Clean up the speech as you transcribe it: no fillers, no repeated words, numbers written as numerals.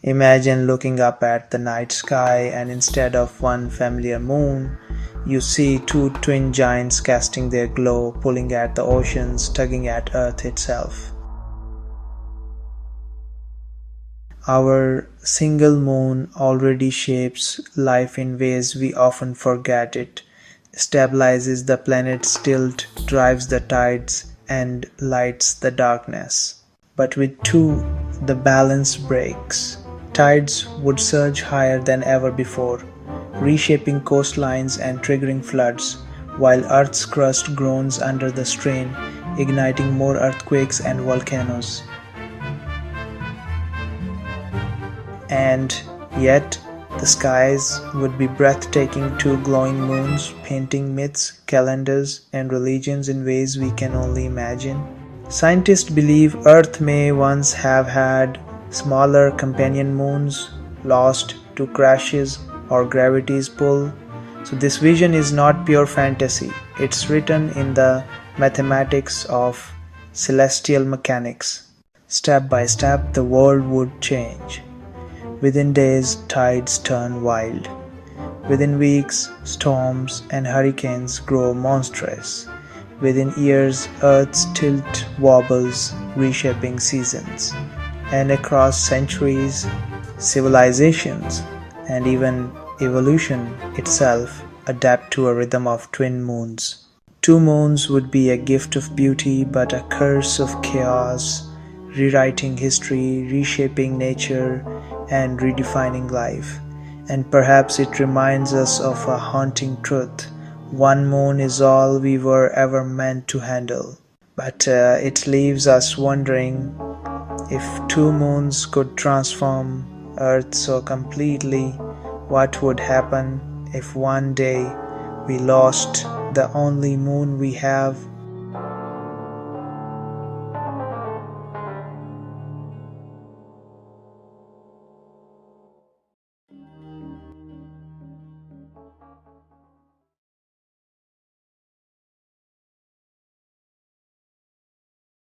Imagine looking up at the night sky and instead of one familiar moon, you see two twin giants casting their glow, pulling at the oceans, tugging at Earth itself. Our single moon already shapes life in ways we often forget. It stabilizes the planet's tilt, drives the tides, and lights the darkness. But with two, the balance breaks. Tides would surge higher than ever before, reshaping coastlines and triggering floods, while Earth's crust groans under the strain, igniting more earthquakes and volcanoes. And yet, the skies would be breathtaking, two glowing moons, painting myths, calendars, and religions in ways we can only imagine. Scientists believe Earth may once have had smaller companion moons lost to crashes or gravity's pull. So, this vision is not pure fantasy, it's written in the mathematics of celestial mechanics. Step by step, the world would change. Within days, tides turn wild. Within weeks, storms and hurricanes grow monstrous. Within years, Earth's tilt wobbles, reshaping seasons. And across centuries, civilizations and even evolution itself adapt to a rhythm of twin moons. Two moons would be a gift of beauty but a curse of chaos, rewriting history, reshaping nature, and redefining life. And perhaps it reminds us of a haunting truth. One moon is all we were ever meant to handle. But it leaves us wondering, if two moons could transform Earth so completely, what would happen if one day we lost the only moon we have?